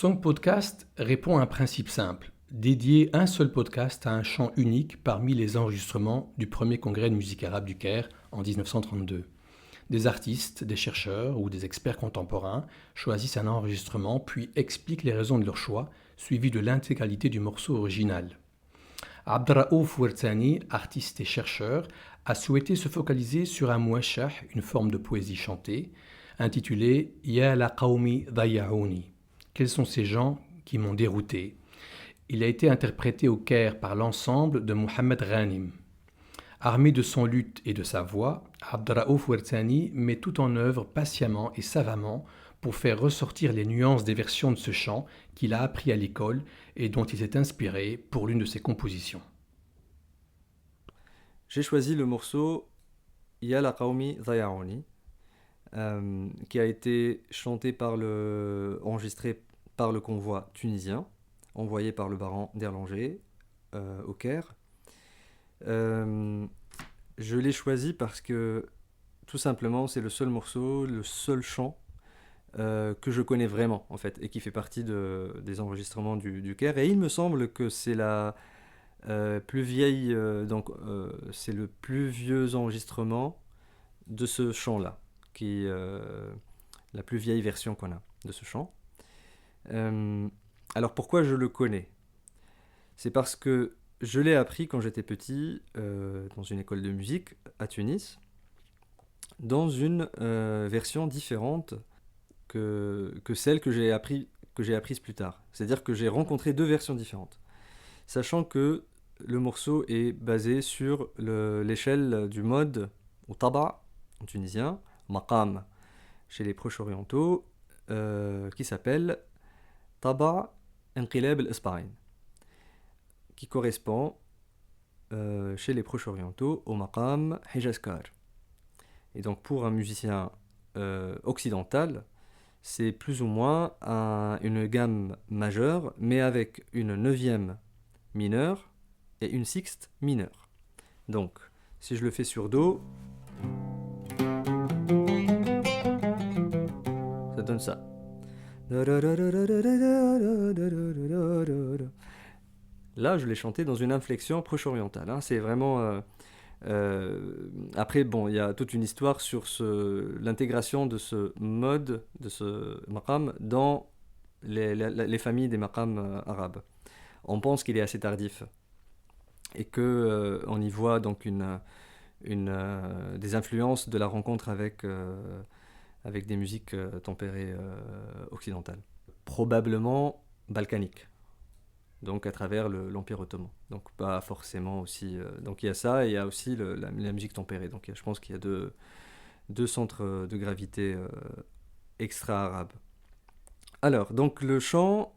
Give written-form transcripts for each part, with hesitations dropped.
Song Podcast répond à un principe simple, dédier un seul podcast à un chant unique parmi les enregistrements du premier congrès de musique arabe du Caire en 1932. Des artistes, des chercheurs ou des experts contemporains choisissent un enregistrement puis expliquent les raisons de leur choix, suivi de l'intégralité du morceau original. Abdraouf Ouertani, artiste et chercheur, a souhaité se focaliser sur un mouachah, une forme de poésie chantée, intitulée Ya la qawmi dayaouni. Quels sont ces gens qui m'ont dérouté? Il a été interprété au Caire par l'ensemble de Mohamed Ghanim. Armé de son luth et de sa voix, Abdraouf Ouertani met tout en œuvre patiemment et savamment pour faire ressortir les nuances des versions de ce chant qu'il a appris à l'école et dont il s'est inspiré pour l'une de ses compositions. J'ai choisi le morceau Ya la qawmi dayaouni, qui a été enregistré par le convoi tunisien, envoyé par le baron d'Erlanger au Caire. Je l'ai choisi parce que, tout simplement, c'est le seul morceau, le seul chant que je connais vraiment, en fait, et qui fait partie des enregistrements du Caire. Et il me semble que c'est la plus vieille, c'est le plus vieux enregistrement de ce chant-là, qui est la plus vieille version qu'on a de ce chant. Alors pourquoi je le connais? C'est parce que je l'ai appris quand j'étais petit dans une école de musique à Tunis, dans une version différente que celle que j'ai apprise plus tard. C'est-à-dire que j'ai rencontré deux versions différentes, sachant que le morceau est basé sur l'échelle du mode au taba en tunisien, maqam chez les proches orientaux, qui s'appelle Taba Inqilab al-Isba'in, qui correspond chez les proches orientaux au maqam Hijazkar. Et donc pour un musicien occidental, c'est plus ou moins une gamme majeure, mais avec une neuvième mineure et une sixte mineure. Donc, si je le fais sur Do, ça donne ça. Là, je l'ai chanté dans une inflexion proche-orientale. Hein. C'est vraiment... après, bon, il y a toute une histoire sur l'intégration de ce mode, de ce maqam, dans les familles des maqams arabes. On pense qu'il est assez tardif et qu'on y voit donc des influences de la rencontre avec des musiques tempérées occidentales. Probablement balkaniques. Donc à travers l'Empire ottoman. Donc pas forcément aussi... donc il y a ça et il y a aussi la musique tempérée. Donc je pense qu'il y a deux centres de gravité extra-arabes. Alors, donc le chant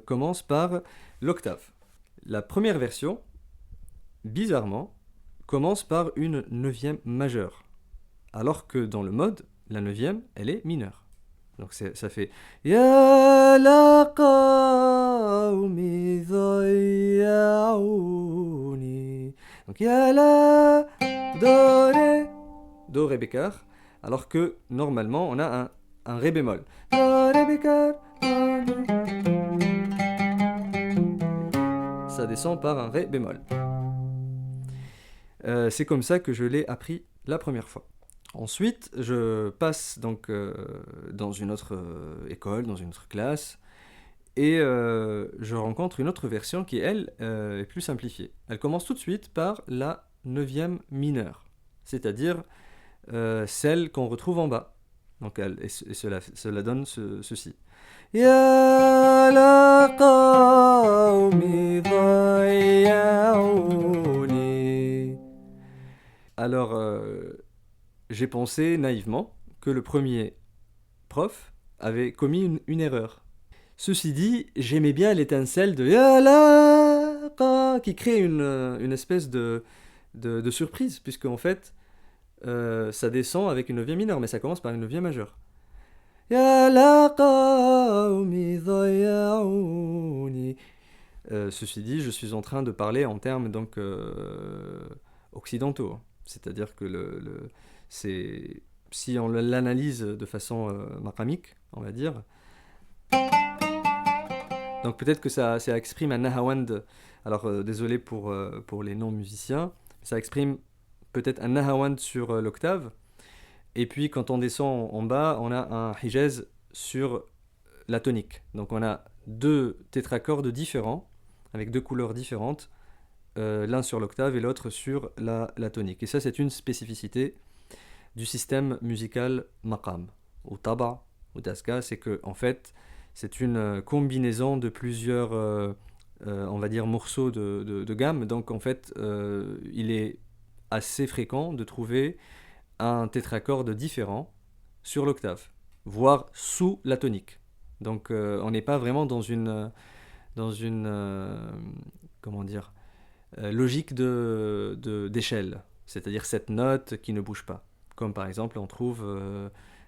commence par l'octave. La première version, bizarrement, commence par une neuvième majeure. Alors que dans le mode, la neuvième, elle est mineure. Donc ça fait Ya la qawmi dayaouni. Donc Ya la do ré bécard, alors que normalement on a un ré bémol. Do ré bécard. Ça descend par un ré bémol. C'est comme ça que je l'ai appris la première fois. Ensuite, je passe donc dans une autre école, dans une autre classe, et je rencontre une autre version qui, elle, est plus simplifiée. Elle commence tout de suite par la neuvième mineure, c'est-à-dire celle qu'on retrouve en bas. Donc, cela donne ceci. Ya la qawmi dayaouni. Alors, j'ai pensé naïvement que le premier prof avait commis une erreur. Ceci dit, j'aimais bien l'étincelle de Ya la qa qui crée une espèce de surprise, puisque en fait, ça descend avec une neuvième mineure, mais ça commence par une neuvième majeure. Ya la qawmi dayaouni. Ceci dit, je suis en train de parler en termes donc occidentaux, c'est-à-dire que si on l'analyse de façon maqamique, on va dire, Donc peut-être que ça exprime un nahawand. Alors désolé pour les non-musiciens. Ça exprime peut-être un nahawand sur l'octave. Et puis quand on descend en bas, on a un hijaz sur la tonique. Donc on a deux tétracordes différents, avec deux couleurs différentes, l'un sur l'octave et l'autre sur la tonique. Et ça, c'est une spécificité du système musical maqam, ou taba, ou daska, c'est que en fait, c'est une combinaison de plusieurs, on va dire, morceaux de gamme. Donc en fait, il est assez fréquent de trouver un tétracorde différent sur l'octave, voire sous la tonique. Donc on n'est pas vraiment dans une comment dire, logique d'échelle, c'est-à-dire cette note qui ne bouge pas, comme par exemple on trouve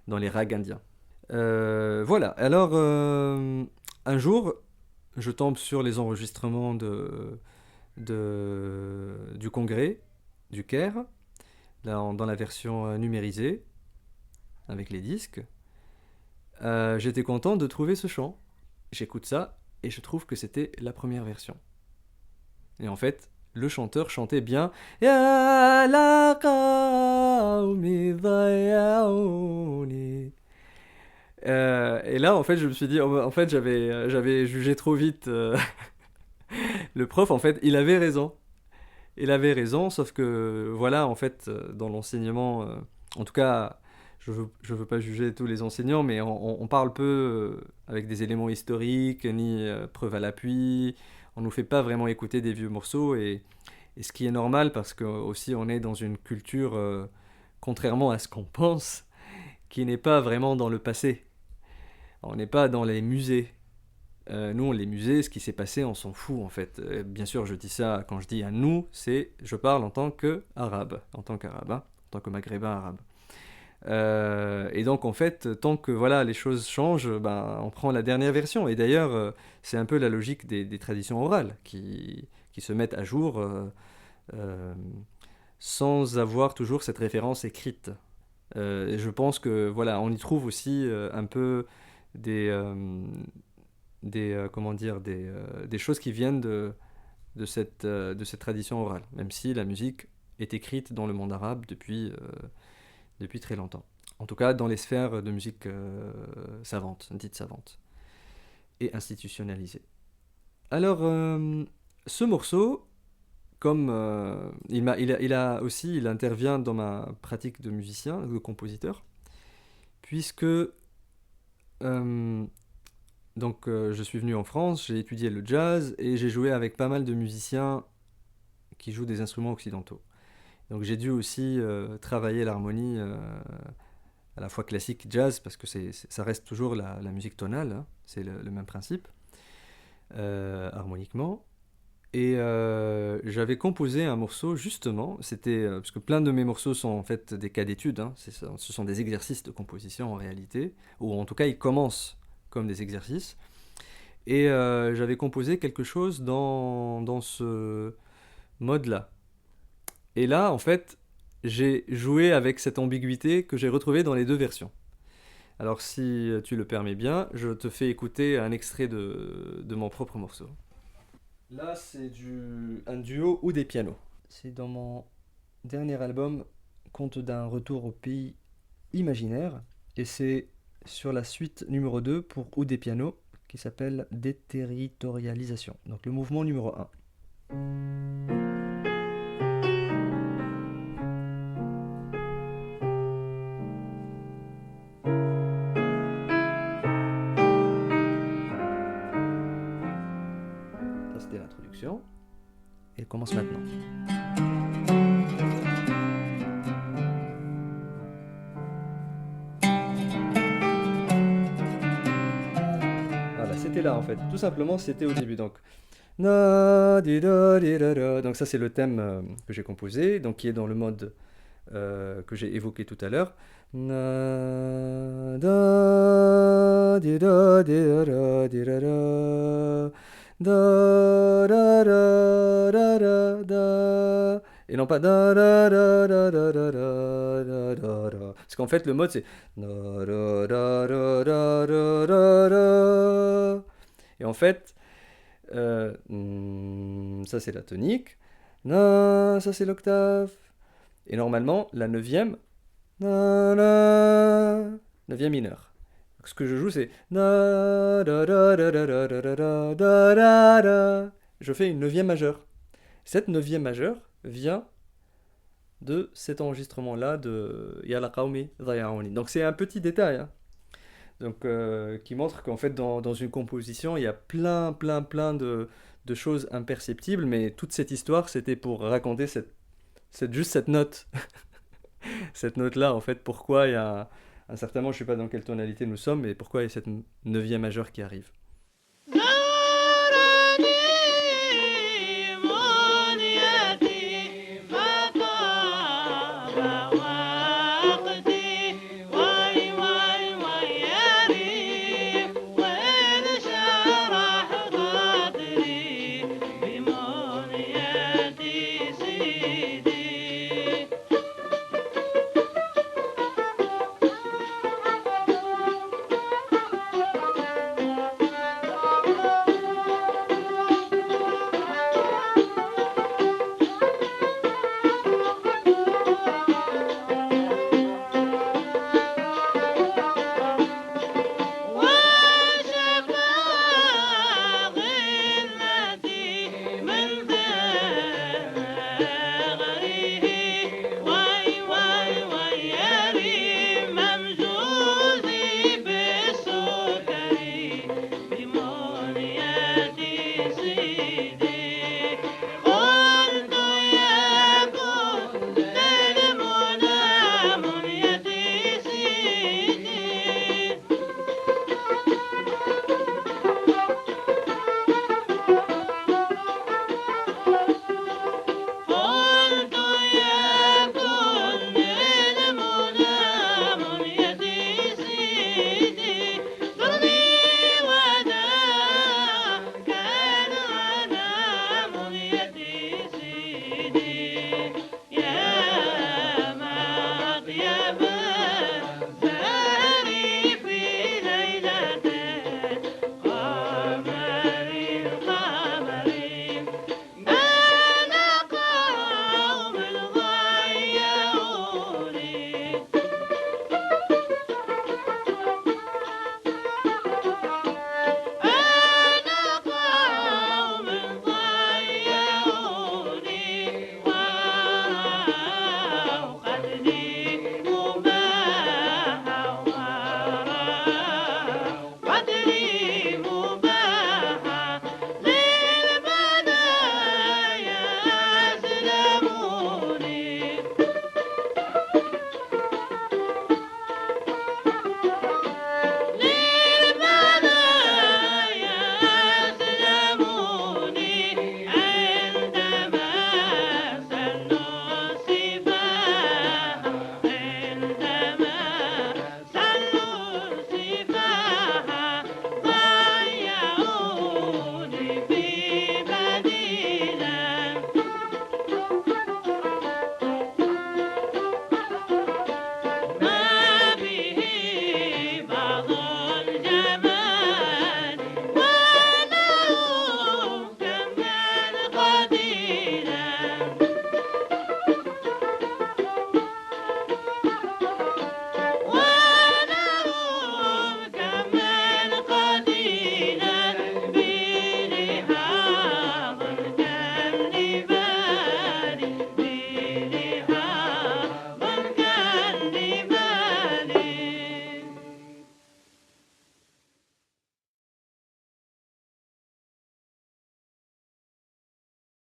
dans les rags indiens. Voilà, alors un jour, je tombe sur les enregistrements du congrès du Caire, dans la version numérisée, avec les disques. J'étais content de trouver ce chant. J'écoute ça et je trouve que c'était la première version. Et en fait, le chanteur chantait bien Ya la qawmi dhayaouni. Et là, en fait, je me suis dit, en fait, j'avais jugé trop vite le prof. En fait, il avait raison. Il avait raison, sauf que, voilà, en fait, dans l'enseignement, en tout cas, je veux pas juger tous les enseignants, mais on parle peu avec des éléments historiques, ni preuves à l'appui. On nous fait pas vraiment écouter des vieux morceaux, et ce qui est normal, parce que aussi on est dans une culture, contrairement à ce qu'on pense, qui n'est pas vraiment dans le passé. On n'est pas dans les musées. Nous, les musées, ce qui s'est passé, on s'en fout en fait. Bien sûr, je dis ça quand je dis à nous, je parle en tant qu'arabe, en tant qu'arabe, hein, en tant que maghrébin arabe. Et donc en fait, tant que voilà, les choses changent, ben, on prend la dernière version. Et d'ailleurs, c'est un peu la logique des traditions orales qui se mettent à jour sans avoir toujours cette référence écrite. Et je pense que voilà, on y trouve aussi un peu des, comment dire, des choses qui viennent de cette tradition orale, même si la musique est écrite dans le monde arabe depuis très longtemps. En tout cas, dans les sphères de musique savante, dite savante, et institutionnalisée. Alors, ce morceau, comme il intervient dans ma pratique de musicien, de compositeur, puisque je suis venu en France, j'ai étudié le jazz et j'ai joué avec pas mal de musiciens qui jouent des instruments occidentaux. Donc j'ai dû aussi travailler l'harmonie à la fois classique jazz, parce que ça reste toujours la musique tonale, hein, c'est le même principe, harmoniquement. Et j'avais composé un morceau justement, parce que plein de mes morceaux sont en fait des cas d'étude, hein, ce sont des exercices de composition en réalité, ou en tout cas ils commencent comme des exercices. Et j'avais composé quelque chose dans ce mode-là. Et là, en fait, j'ai joué avec cette ambiguïté que j'ai retrouvée dans les deux versions. Alors si tu le permets bien, je te fais écouter un extrait de mon propre morceau. Là, c'est un duo ou des pianos. C'est dans mon dernier album, Conte d'un retour au pays imaginaire. Et c'est sur la suite numéro 2 pour ou des pianos, qui s'appelle Déterritorialisation. Donc le mouvement numéro 1. Ça, c'était l'introduction. Et elle commence maintenant. Voilà, c'était là en fait. Tout simplement, c'était au début. Donc, donc ça, c'est le thème que j'ai composé, donc qui est dans le mode que j'ai évoqué tout à l'heure. Et non pas parce qu'en fait le mode c'est et en fait Ça c'est la tonique. Na, ça c'est l'octave. Et normalement, la neuvième, na, na, neuvième mineur. Donc, ce que je joue, c'est na, da, da, da, da, da, da, da, da, da, da. Je fais une neuvième majeure. Cette neuvième majeure vient de cet enregistrement-là de Ya la Qawmi Dayaouni. Donc c'est un petit détail, hein. Donc, qui montre qu'en fait, dans une composition, il y a plein de choses imperceptibles, mais toute cette histoire, c'était pour raconter juste cette note. Cette note-là, en fait, pourquoi il y a un certain moment, je ne sais pas dans quelle tonalité nous sommes, mais pourquoi il y a cette neuvième majeure qui arrive.